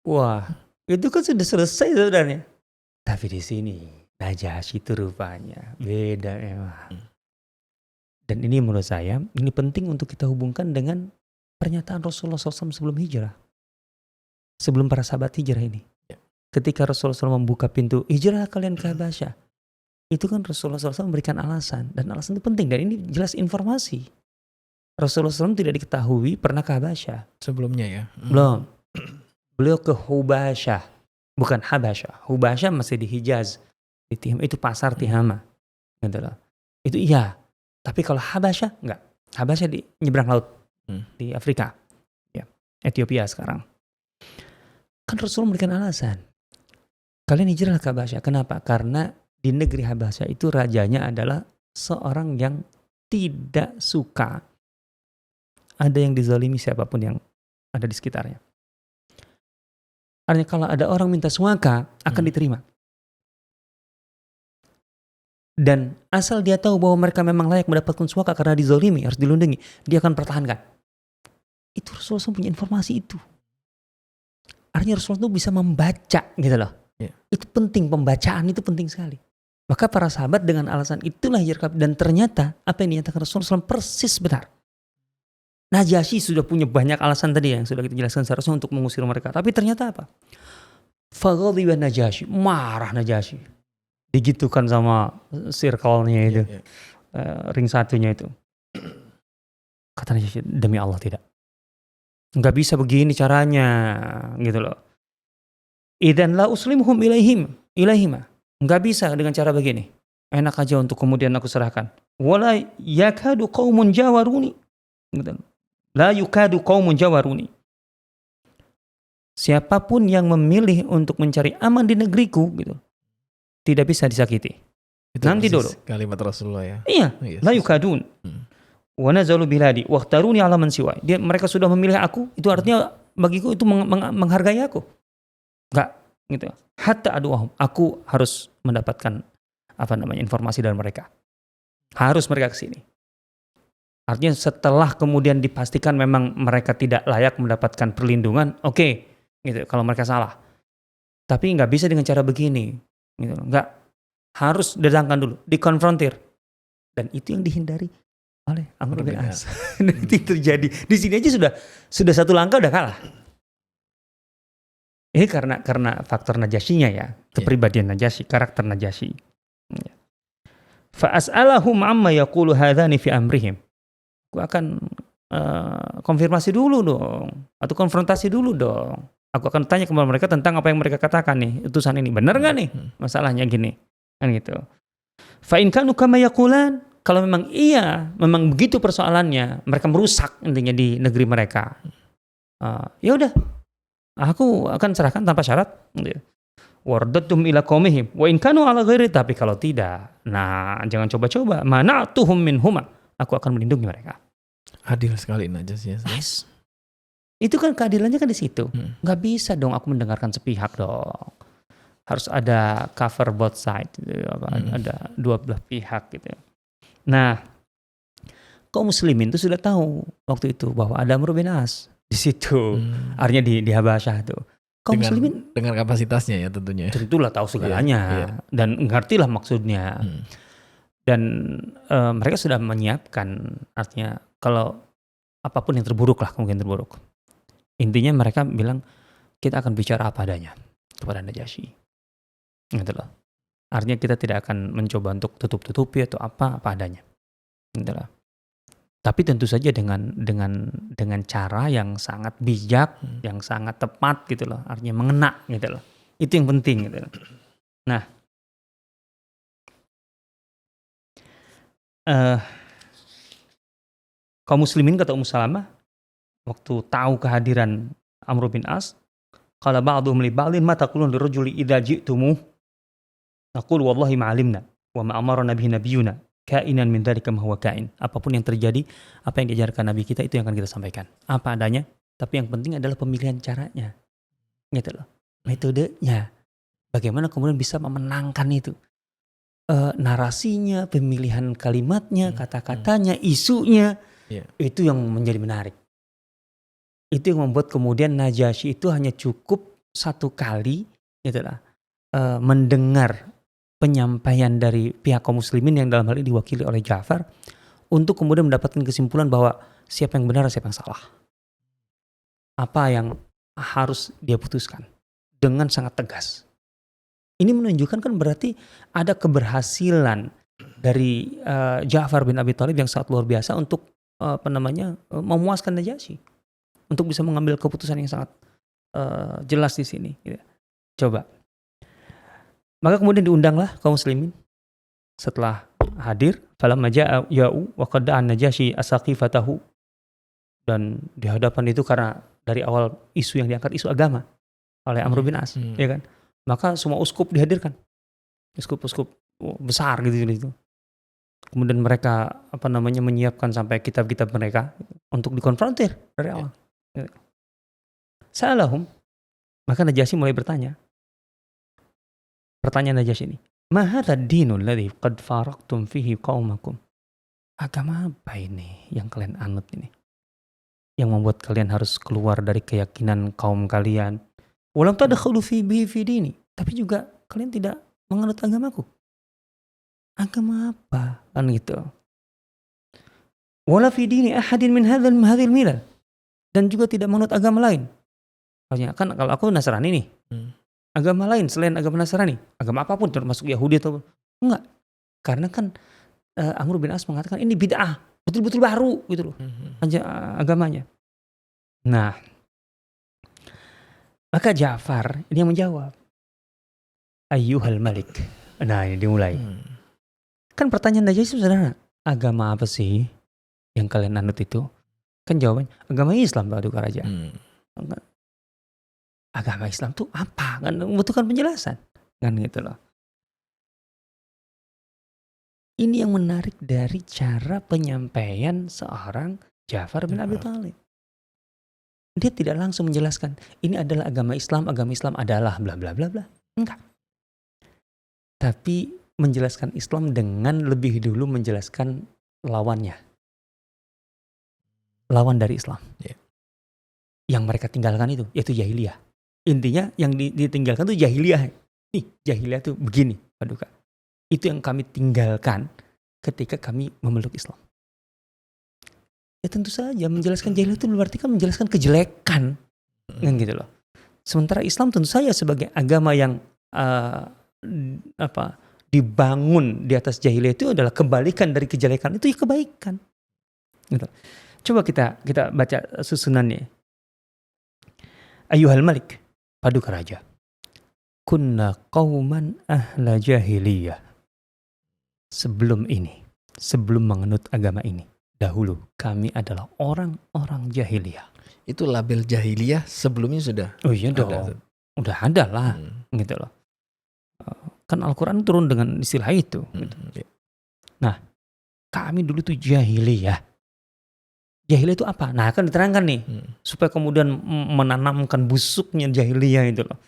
Wah, itu kan sudah selesai sebenarnya. Tapi di sini Najasyi itu rupanya beda memang. Dan ini menurut saya ini penting untuk kita hubungkan dengan pernyataan Rasulullah SAW sebelum hijrah. Sebelum para sahabat hijrah ini. Ketika Rasulullah SAW membuka pintu hijrah kalian ke Habasyah. Itu kan Rasulullah SAW memberikan alasan. Dan alasan itu penting. Dan ini jelas informasi. Rasulullah SAW tidak diketahui pernah ke Habasyah. Sebelumnya ya? Belum. Beliau ke Hubasyah. Bukan Habasyah. Hubasyah masih di Hijaz. Di Tihama. Itu pasar Tihama. Gitu loh. Itu iya. Tapi kalau Habasyah enggak. Habasyah di nyebrang laut. Di Afrika. Ya. Ethiopia sekarang. Kan Rasulullah memberikan alasan. Kalian hijrah ke Habasyah. Kenapa? Karena di negeri Habasyah itu rajanya adalah seorang yang tidak suka ada yang dizalimi siapapun yang ada di sekitarnya. Artinya kalau ada orang minta suaka akan diterima. Dan asal dia tahu bahwa mereka memang layak mendapatkan suaka karena dizalimi, harus dilindungi, dia akan pertahankan. Itu Rasulullah SAW punya informasi itu. Artinya Rasulullah itu bisa membaca gitu loh. Yeah. Itu penting, pembacaan itu penting sekali. Maka para sahabat dengan alasan itulah hijrah, dan ternyata apa yang dinyatakan Rasulullah SAW persis benar. Najasyi sudah punya banyak alasan tadi yang sudah kita jelaskan seharusnya untuk mengusir mereka. Tapi ternyata apa? Faghadiba Najasyi, marah Najasyi. Digitukan sama circle-nya itu. Ring satunya itu. Kata Najasyi, demi Allah tidak. Enggak bisa begini caranya, gitu loh. Idzan la uslimuhum ilaihima. Enggak bisa dengan cara begini. Enak aja untuk kemudian aku serahkan. Wala yakadu qaumun jawaruni. Gitu. La yukadu qaumun jawaruni. Siapapun yang memilih untuk mencari aman di negeriku, gitu, tidak bisa disakiti. Itu Nanti dulu. Kalimat Rasulullah ya. Iya, la yukadun. Wa nazalu biladi waqtaruni ala man siwai. Mereka sudah memilih aku, itu artinya bagiku itu menghargai aku. Enggak, gitu. Hatta aduahum, aku harus mendapatkan informasi dari mereka. Harus mereka ke sini. Artinya setelah kemudian dipastikan memang mereka tidak layak mendapatkan perlindungan, oke, gitu. Kalau mereka salah. Tapi nggak bisa dengan cara begini, gitu. Nggak, harus didatangkan dulu, dikonfrontir. Dan itu yang dihindari oleh Amr bin As. Dan itu terjadi. Di sini aja sudah satu langkah udah kalah. Ini karena faktor Najasyinya ya, kepribadian Najasyi, karakter Najasyi. Fa as'alahum amma yaqulu hadzani fi amrihim. Aku akan konfirmasi dulu dong, atau konfrontasi dulu dong. Aku akan tanya kepada mereka tentang apa yang mereka katakan nih, utusan ini benar nggak nih masalahnya gini, kan gitu. Fa in kanu kama yaqulan, kalau memang memang begitu persoalannya, mereka merusak intinya di negeri mereka. Ya udah, aku akan serahkan tanpa syarat. Wardatum ila qaumihim wa in kanu ala ghairi, tapi kalau tidak, nah jangan coba-coba. Mana'tuhum minhuma, aku akan melindungi mereka. Adil sekali Najasyi. Nice. Itu kan keadilannya kan di situ. Nggak bisa dong aku mendengarkan sepihak dong. Harus ada cover both side, gitu. Ada dua belah pihak gitu. Nah, kaum muslimin itu sudah tahu waktu itu bahwa ada Amr bin As di situ. Artinya di Habasyah itu. Kaum muslimin dengan kapasitasnya ya tentunya. Tentulah tahu segalanya dan ngertilah maksudnya. Dan mereka sudah menyiapkan, artinya kalau apapun yang terburuk lah, kemungkinan terburuk. Intinya mereka bilang, kita akan bicara apa adanya kepada Najasyi. Gitu loh. Artinya kita tidak akan mencoba untuk tutup-tutupi atau apa adanya. Gitu loh. Tapi tentu saja dengan cara yang sangat bijak, yang sangat tepat gitu loh. Artinya mengena gitu loh. Itu yang penting gitu loh. Nah, kaum muslimin kata Ummu Salamah waktu tahu kehadiran Amr bin As, qala ba'dhum li ba'dhin ma taqulun lirajuli idza ji'tumu naqul wallahi ma 'alimna wa ma amarna bihi nabiyyuna kainan min dzalika ma huwa kain. Apapun yang terjadi, apa yang diajarkan nabi kita itu yang akan kita sampaikan. Apa adanya, tapi yang penting adalah pemilihan caranya. Gitu loh. Metodenya. Bagaimana kemudian bisa memenangkan itu. Narasinya, pemilihan kalimatnya, kata-katanya, isunya, itu yang menjadi menarik. Itu yang membuat kemudian Najasyi itu hanya cukup satu kali itulah, mendengar penyampaian dari pihak kaum muslimin yang dalam hal ini diwakili oleh Ja'far untuk kemudian mendapatkan kesimpulan bahwa siapa yang benar, siapa yang salah. Apa yang harus dia putuskan dengan sangat tegas. Ini menunjukkan kan berarti ada keberhasilan dari Ja'far bin Abi Thalib yang sangat luar biasa untuk memuaskan Najasyi, untuk bisa mengambil keputusan yang sangat jelas di sini. Gitu. Coba. Maka kemudian diundanglah kaum muslimin setelah hadir. Falamma ja'a ya'u wa qad da'a Najasyi asaqifatahu, dan di hadapan itu karena dari awal isu yang diangkat isu agama oleh Amr bin As, ya kan? Maka semua uskup dihadirkan. Uskup-uskup besar gitu. Kemudian mereka menyiapkan sampai kitab-kitab mereka untuk dikonfrontir dari awal. Sa'alahum, maka Najasyi mulai bertanya. Pertanyaan Najasyi ini, "Ma hadzal dinul ladzi qad faraqtum fihi qaumakum?" Agama apa ini yang kalian anut ini? Yang membuat kalian harus keluar dari keyakinan kaum kalian. Walam tadkhulu fi dini, tapi juga kalian tidak menganut agamaku. Agama apa? Kan gitu. Wala fi dini ahadin min hadhil milal. Dan juga tidak menganut agama lain. Maksudnya kan kalau aku Nasrani nih. Agama lain selain agama Nasrani, agama apapun termasuk Yahudi atau enggak. Karena kan Amr bin As mengatakan ini bid'ah, betul-betul baru gitu loh. Agamanya. Nah, maka Ja'far ini yang menjawab. Ayyuhal Malik. Nah, ini dimulai. Kan pertanyaan Najasyi sederhana. Agama apa sih yang kalian anut itu? Kan jawabannya agama Islam, Pak Duka Raja. Agama Islam tuh apa? Kan membutuhkan penjelasan. Kan gitu loh. Ini yang menarik dari cara penyampaian seorang Ja'far bin Abi Thalib. Dia tidak langsung menjelaskan, ini adalah agama Islam adalah bla bla bla bla. Enggak. Tapi menjelaskan Islam dengan lebih dulu menjelaskan lawannya. Lawan dari Islam. Yang mereka tinggalkan itu, yaitu jahiliyah. Intinya yang ditinggalkan itu jahiliyah. Nih, jahiliyah itu begini, Pak Duka. Itu yang kami tinggalkan ketika kami memeluk Islam. Ya tentu saja menjelaskan jahiliyah itu berarti kan menjelaskan kejelekan. Kan gitu loh. Sementara Islam tentu saja sebagai agama yang dibangun di atas jahiliyah itu adalah kebalikan dari kejelekan, itu ya kebaikan. Gitu. Coba kita baca susunannya. Ayyuhal Malik, Paduka Raja. Kunna qauman ahla jahiliyah. Sebelum menganut agama ini, dahulu kami adalah orang-orang jahiliyah. Itu label jahiliyah sebelumnya sudah? Oh iya dong. Udah ada lah. Gitu loh. Kan Al-Quran turun dengan istilah itu. Gitu. Nah, kami dulu tuh jahiliyah. Jahiliyah itu apa? Nah, kan diterangkan nih. Supaya kemudian menanamkan busuknya jahiliyah itu loh.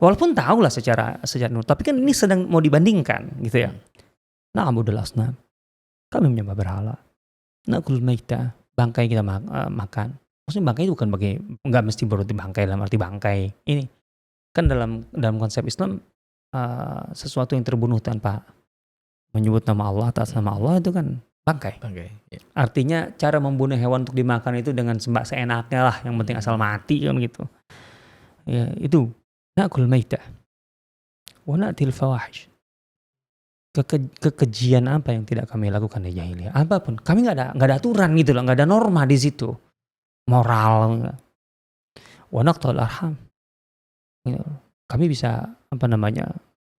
Walaupun tahu lah secara tapi kan ini sedang mau dibandingkan gitu ya. Na'budul asnam. Kami menyembah berhala. Na'kul maita. Bangkai kita makan. Maksudnya bangkai itu bukan enggak mesti berarti bangkai dalam arti bangkai. Ini kan dalam konsep Islam sesuatu yang terbunuh tanpa menyebut nama Allah atas nama Allah itu kan bangkai. Ya. Artinya cara membunuh hewan untuk dimakan itu dengan sembah seenaknya lah, yang penting asal mati kan gitu. Ya, itu na'kul maita wa na'til fawahish. Kekejian apa yang tidak kami lakukan di jahiliyah? Apapun, kami nggak ada aturan gitu loh, nggak ada norma di situ, moral. Wa naqtal arham. Kami bisa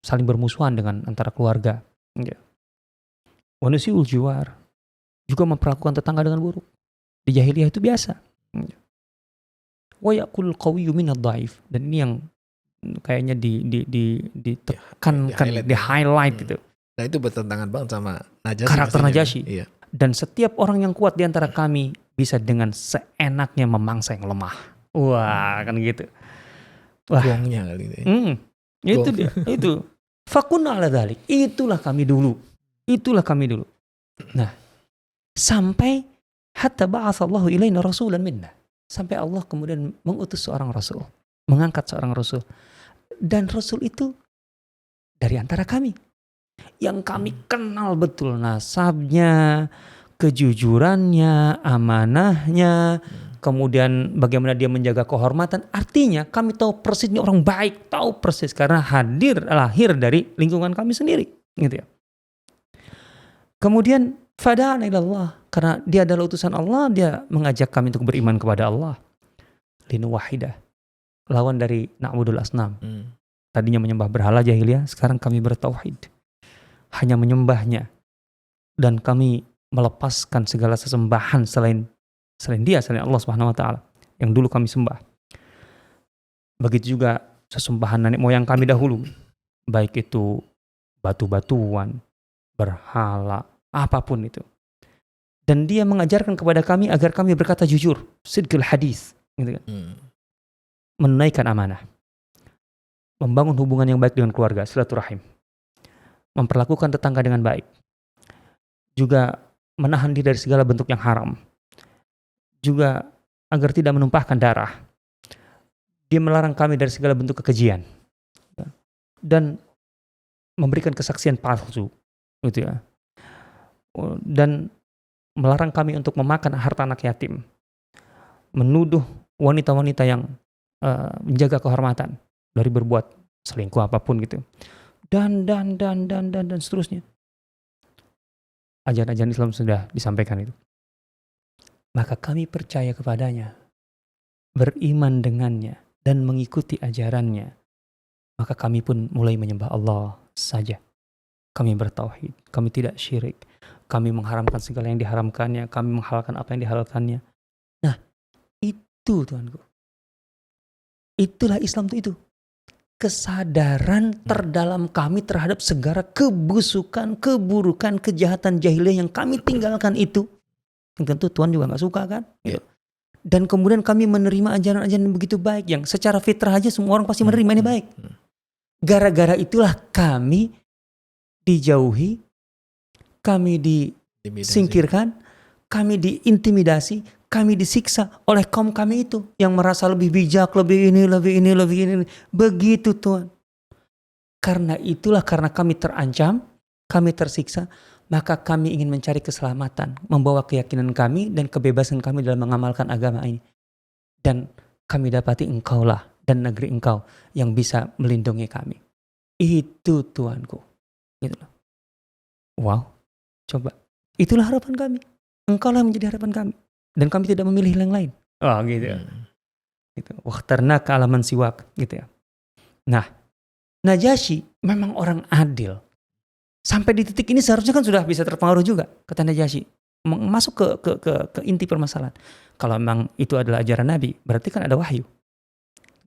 saling bermusuhan dengan antara keluarga. Wa nusiul jiwar, juga memperlakukan tetangga dengan buruk. Di jahiliyah itu biasa. Wa yaqul qawiyyu minad dhaif, dan ini yang kayaknya ditekankan, di-highlight gitu. Nah, itu bertentangan banget sama Najasyi. Karakter Najasyi. Iya. Dan setiap orang yang kuat di antara kami bisa dengan seenaknya memangsa yang lemah. Wah, kan gitu. Wah. Gongnya kali itu. Itu dia, itu. Fakunna ala dzalik. Itulah kami dulu. Nah, sampai hatta ba'atsallahu ilaina rasulan minna. Sampai Allah kemudian mengutus seorang rasul, mengangkat seorang rasul. Dan rasul itu dari antara kami. Yang kami kenal betul nasabnya, kejujurannya, amanahnya, kemudian bagaimana dia menjaga kehormatan. Artinya kami tahu persis ini orang baik, tahu persis karena lahir dari lingkungan kami sendiri, gitu ya. Kemudian fada'ana ilallah, karena dia adalah utusan Allah, dia mengajak kami untuk beriman kepada Allah. Linu wahidah, lawan dari na'budul asnam. Tadinya menyembah berhala jahiliyah, sekarang kami bertauhid. Hanya menyembahnya. Dan kami melepaskan segala sesembahan selain dia, selain Allah Subhanahu wa taala yang dulu kami sembah. Begitu juga sesembahan nenek moyang kami dahulu. Baik itu batu-batuan, berhala, apapun itu. Dan dia mengajarkan kepada kami agar kami berkata jujur, sidqul hadis, gitu kan. Menunaikan amanah, membangun hubungan yang baik dengan keluarga, silaturahim, memperlakukan tetangga dengan baik, juga menahan diri dari segala bentuk yang haram, juga agar tidak menumpahkan darah. Dia melarang kami dari segala bentuk kekejian dan memberikan kesaksian palsu, gitu ya. Dan melarang kami untuk memakan harta anak yatim, menuduh wanita-wanita yang menjaga kehormatan dari berbuat selingkuh apapun gitu, dan seterusnya. Ajaran-ajaran Islam sudah disampaikan itu. Maka kami percaya kepadanya, beriman dengannya, dan mengikuti ajarannya. Maka kami pun mulai menyembah Allah saja. Kami bertauhid, kami tidak syirik, kami mengharamkan segala yang diharamkannya, kami menghalalkan apa yang dihalalkannya. Nah, itu Tuhanku. Itulah Islam itu. Kesadaran terdalam kami terhadap segala kebusukan, keburukan, kejahatan jahiliyah yang kami tinggalkan itu. Tentu Tuhan juga gak suka kan? Yeah. Dan kemudian kami menerima ajaran-ajaran yang begitu baik, yang secara fitrah aja semua orang pasti menerima ini baik. Gara-gara itulah kami dijauhi, kami disingkirkan, kami diintimidasi, kami disiksa oleh kaum kami itu yang merasa lebih bijak, lebih ini. Begitu Tuhan. Karena itulah, karena kami terancam, kami tersiksa, maka kami ingin mencari keselamatan, membawa keyakinan kami dan kebebasan kami dalam mengamalkan agama ini. Dan kami dapati Engkaulah dan negeri Engkau yang bisa melindungi kami. Itu Tuhanku. Gitu. Wow, coba. Itulah harapan kami. Engkaulah yang menjadi harapan kami. Dan kami tidak memilih yang lain. Oh gitu ya. Gitu. Wakhtarnaka ala man siwak, gitu ya. Nah, Najasyi memang orang adil. Sampai di titik ini seharusnya kan sudah bisa terpengaruh juga, kata Najasyi. Masuk ke inti permasalahan. Kalau memang itu adalah ajaran Nabi, berarti kan ada wahyu.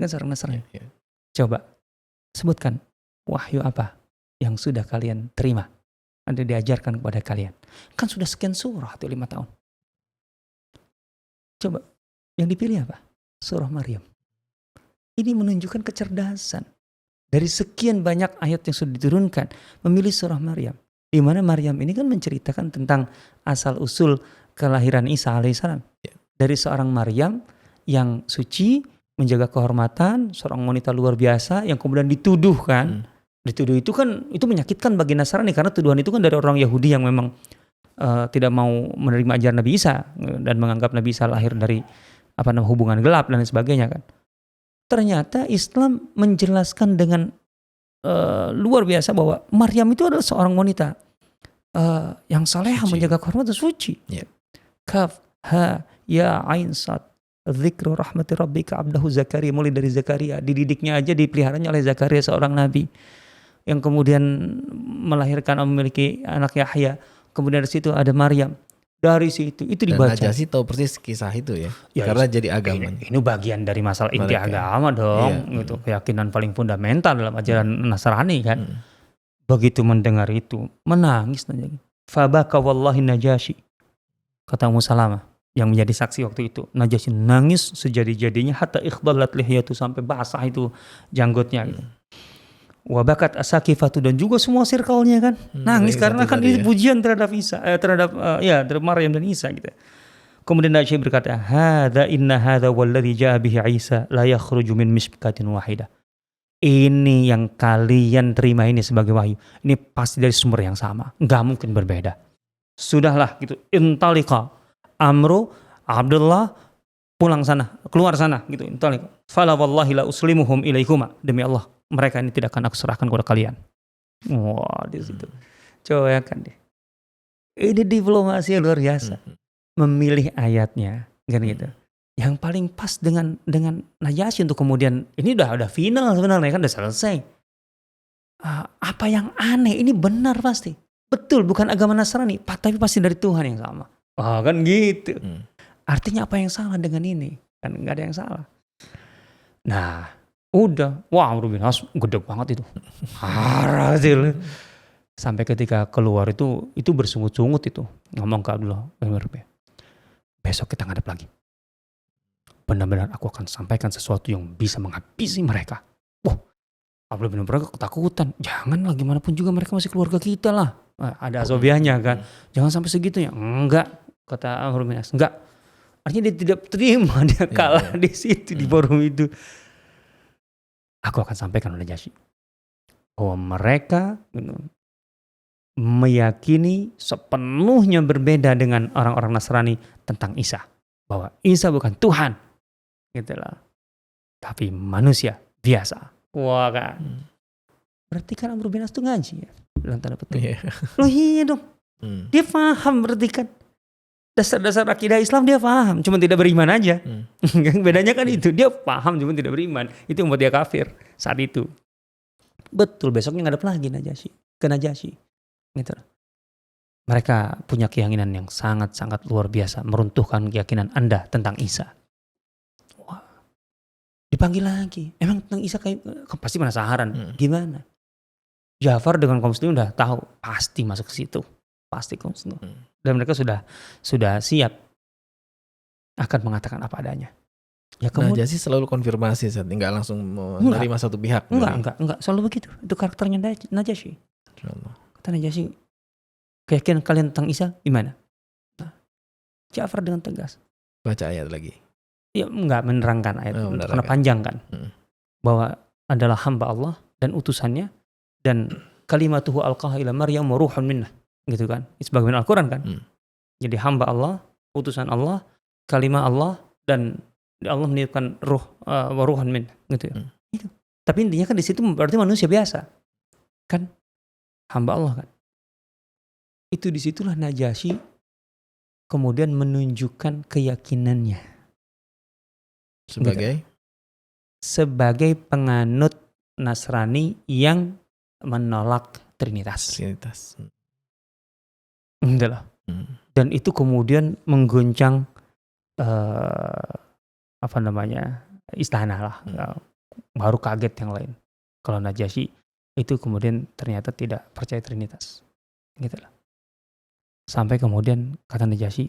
Kan seorang Nasrani. Coba sebutkan wahyu apa yang sudah kalian terima, ada diajarkan kepada kalian. Kan sudah sekian surah itu 5 tahun. Coba yang dipilih apa? Surah Maryam. Ini menunjukkan kecerdasan. Dari sekian banyak ayat yang sudah diturunkan, memilih surah Maryam. Di mana Maryam ini kan menceritakan tentang asal-usul kelahiran Isa alaihissalam. Dari seorang Maryam yang suci, menjaga kehormatan, seorang wanita luar biasa yang kemudian dituduhkan. Dituduh itu kan, itu menyakitkan bagi Nasrani karena tuduhan itu kan dari orang Yahudi yang memang tidak mau menerima ajaran Nabi Isa dan menganggap Nabi Isa lahir dari hubungan gelap dan sebagainya kan. Ternyata Islam menjelaskan dengan luar biasa bahwa Maryam itu adalah seorang wanita yang salehah, menjaga kehormatan, suci. Kaf ha ya ain sad dzikru rahmati rabbika abdahu Zakaria, mulai dari Zakaria, dididiknya aja, dipeliharanya oleh Zakaria seorang nabi yang kemudian melahirkan, memiliki anak Yahya. Kemudian dari situ ada Maryam. Dari situ itu dibaca. Dan Najasyi tahu persis kisah itu ya karena jadi agama. Ini bagian dari masalah inti agama dong, gitu. Keyakinan paling fundamental dalam ajaran Nasrani kan. Begitu mendengar itu, menangis Najasyi. Fabaka wallahi Najasyi. Kata Ummu Salamah yang menjadi saksi waktu itu. Najasyi nangis sejadi-jadinya hatta ikhdalat lihyatu, sampai basah itu janggutnya gitu. Wabakat asakifatu, dan juga semua circle-nya kan nangis karena kan ini pujian terhadap Isa, terhadap Maryam dan Isa gitu. Kemudian Najasyi berkata, inna hadza walladzi jaa bihi Isa la yakhruju min mishkatin wahidah. Ini yang kalian terima ini sebagai wahyu, ini pasti dari sumber yang sama, enggak mungkin berbeda. Sudahlah gitu, intaliqa Amru, Abdullah, pulang sana, keluar sana gitu. Intaliqa fala wallahi la uslimuhum ilaikuma, demi Allah mereka ini tidak akan aku serahkan kepada kalian. Wah, di situ. Coba ya kan deh. Ini diplomasi yang luar biasa. Memilih ayatnya kan gitu. Yang paling pas dengan Najasyi untuk kemudian ini udah final sebenarnya kan, udah selesai. Apa yang aneh ini benar pasti. Betul, bukan agama Nasrani, tapi pasti dari Tuhan yang sama. Wah, kan gitu. Artinya apa yang salah dengan ini? Kan enggak ada yang salah. Nah, Udah, wah Amr bin As gede banget itu. Parah sih. Sampai ketika keluar itu bersungut-sungut itu. Ngomong ke Abdullah bin Rabi'ah. Besok kita ngadep lagi. Benar-benar aku akan sampaikan sesuatu yang bisa menghabisi mereka. Wah, Abdullah bin Rabi'ah ketakutan. Janganlah, gimana pun juga mereka masih keluarga kita lah. Ada asobianya kan. Jangan sampai segitunya. Enggak, kata Amr bin As. Enggak. Artinya dia tidak terima, dia kalah di situ, di forum itu. Aku akan sampaikan oleh Najasyi bahwa mereka meyakini sepenuhnya berbeda dengan orang-orang Nasrani tentang Isa, bahwa Isa bukan Tuhan, gitulah, tapi manusia biasa. Wah kan, berarti kan Amr bin As itu ngaji ya, dalam tanda petik. Loh iya dong, dia paham, berarti kan dasar-dasar akidah Islam dia paham, cuma tidak beriman aja. Bedanya kan itu, dia paham cuma tidak beriman. Itu membuat dia kafir saat itu. Betul, besoknya ngadep lagi ke Najasyi. Gitu. Mereka punya keyakinan yang sangat-sangat luar biasa, meruntuhkan keyakinan Anda tentang Isa. Wah, dipanggil lagi. Emang tentang Isa kayak pasti penasaran. Gimana? Ja'far dengan kaum muslimin udah tahu, pasti masuk ke situ. Pasti kaum muslimin. Dan mereka sudah siap akan mengatakan apa adanya. Ya kemudian Najasyi selalu konfirmasi, nggak langsung menerima satu pihak. Enggak, selalu begitu. Itu karakternya Najasyi. Kata Najasyi, keyakinan kalian tentang Isa gimana? Nah, Ja'far dengan tegas. Baca ayat lagi. Ya enggak menerangkan ayat, karena panjang kan. Bahwa adalah hamba Allah dan utusannya, dan kalimatuhu alqaha ila Maryam wa ruhun minnah. Gitu kan, sebagaimana Al-Quran kan. Jadi hamba Allah, utusan Allah, kalimah Allah, dan Allah meniupkan ruh, waruhan min, gitu ya. Itu. Tapi intinya kan di situ berarti manusia biasa, kan, hamba Allah kan. Itu disitulah Najasyi kemudian menunjukkan keyakinannya sebagai penganut Nasrani yang menolak Trinitas. Dan itu kemudian mengguncang istana lah. Baru kaget yang lain. Kalau Najasyi itu kemudian ternyata tidak percaya Trinitas. Gitu lah. Sampai kemudian kata Najasyi,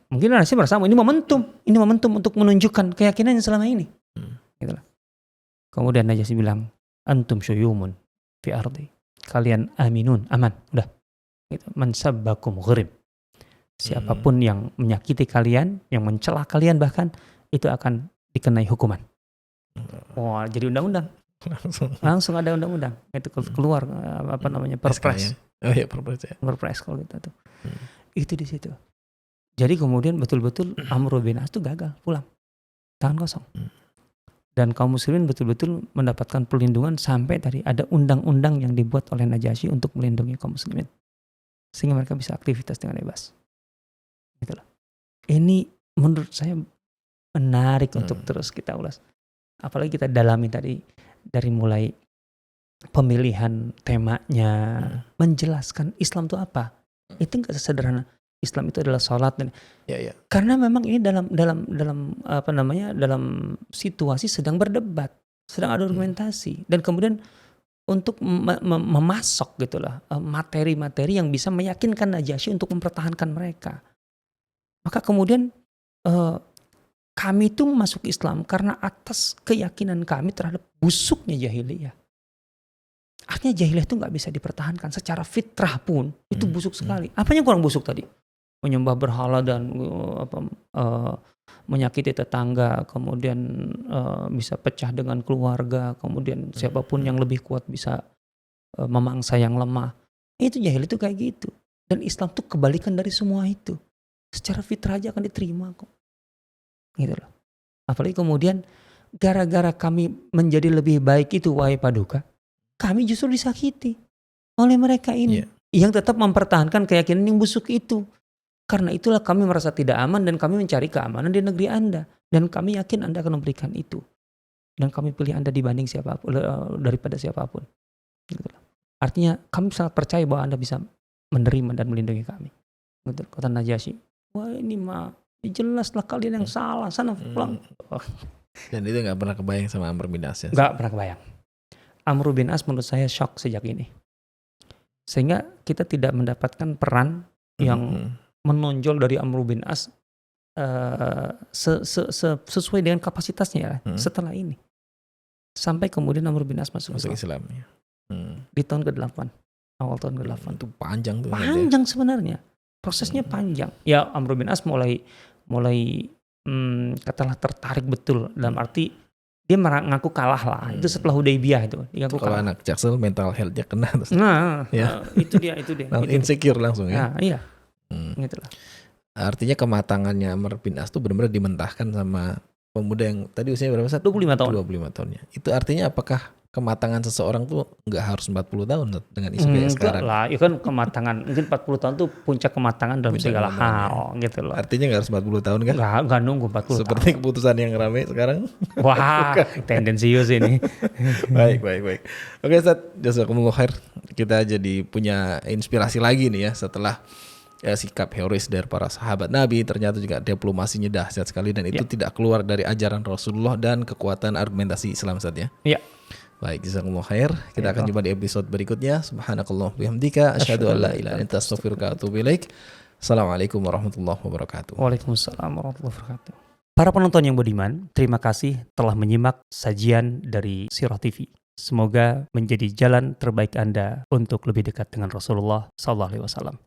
mungkin Najasyi merasa ini momentum untuk menunjukkan keyakinan yang selama ini. Gitu lah. Kemudian Najasyi bilang, antum syuyumun fi ardi. Kalian aman, udah. Gitu. Mansabbakum gharib. Siapapun yang menyakiti kalian, yang mencela kalian bahkan, itu akan dikenai hukuman. Wah, jadi undang-undang. Langsung ada undang-undang. Itu keluar Perpres. Perpres kalau gitu tuh. Itu di situ. Jadi kemudian betul-betul Amr bin As itu gagal, pulang. Tangan kosong. Dan kaum muslimin betul-betul mendapatkan perlindungan sampai tadi ada undang-undang yang dibuat oleh Najasyi untuk melindungi kaum muslimin. Sehingga mereka bisa aktivitas dengan bebas. Gitu loh. Ini menurut saya menarik untuk terus kita ulas. Apalagi kita dalami tadi dari mulai pemilihan temanya, menjelaskan Islam itu apa. Itu enggak sesederhana Islam itu adalah sholat dan karena memang ini dalam situasi sedang berdebat, sedang ada argumentasi, dan kemudian untuk memasok gitulah materi-materi yang bisa meyakinkan Najasyi untuk mempertahankan mereka. Maka kemudian kami itu masuk Islam karena atas keyakinan kami terhadap busuknya jahiliyah. Artinya jahiliyah itu nggak bisa dipertahankan secara fitrah pun, itu busuk sekali. Apa yang kurang busuk tadi? Menyembah berhala dan menyakiti tetangga, kemudian bisa pecah dengan keluarga, kemudian siapapun yang lebih kuat bisa memangsa yang lemah. Itu jahil itu kayak gitu. Dan Islam tuh kebalikan dari semua itu. Secara fitrah aja akan diterima kok. Gitu loh. Apalagi kemudian gara-gara kami menjadi lebih baik itu, wahai Paduka, kami justru disakiti oleh mereka ini. Yang tetap mempertahankan keyakinan yang busuk itu. Karena itulah kami merasa tidak aman dan kami mencari keamanan di negeri Anda. Dan kami yakin Anda akan memberikan itu. Dan kami pilih Anda dibanding siapapun, daripada siapapun. Gitu. Artinya kami sangat percaya bahwa Anda bisa menerima dan melindungi kami. Gitu. Kata Najasyi, wah ini mah jelaslah kalian yang salah, sana pulang. Dan itu nggak pernah kebayang sama Amr bin As ya. Nggak pernah kebayang. Amr bin As menurut saya shock sejak ini. Sehingga kita tidak mendapatkan peran yang menonjol dari Amr bin As sesuai dengan kapasitasnya setelah ini. Sampai kemudian Amr bin As masuk Islam ya. Di tahun ke-8. Awal tahun ke-8. Itu panjang tuh. Panjang sebenarnya. Prosesnya panjang. Ya Amr bin As mulai katakanlah tertarik betul dalam arti dia ngaku kalah lah. Itu setelah Hudaybiyah itu. Kalau kalah. Anak Jaksel mental health-nya kena. Nah, itu dia. Insecure langsung ya. Nah, iya. Gitulah. Artinya kematangannya Amr bin As tuh benar-benar dimentahkan sama pemuda yang tadi usianya berapa saat? 25 tahun. 25 tahunnya. Itu artinya apakah kematangan seseorang tuh nggak harus 40 tahun dengan isu kayak sekarang? Lah, ya kan kematangan. Mungkin 40 tahun tuh puncak kematangan dalam segala hal gitu loh. Artinya nggak harus 40 tahun kan? Nggak nunggu 40 Seperti tahun. keputusan yang ramai sekarang. Wah, tendensius ini. Baik. Oke Ustaz, jazakumullah khair. Kita jadi punya inspirasi lagi nih ya setelah sikap herois dari para sahabat Nabi. Ternyata juga diplomasinya dahsyat sekali dan itu tidak keluar dari ajaran Rasulullah dan kekuatan argumentasi Islam Ustaz ya. Iya. Baik, jazakumullah khair. Kita akan jumpa di episode berikutnya. Subhanakallah bihamdika asyhadu an la ilaha illa anta astaghfiruka wa atubu ilaik. Assalamualaikum warahmatullahi wabarakatuh. Waalaikumsalam warahmatullahi wabarakatuh. Para penonton yang budiman, terima kasih telah menyimak sajian dari Sirah TV. Semoga menjadi jalan terbaik Anda untuk lebih dekat dengan Rasulullah sallallahu alaihi wasallam.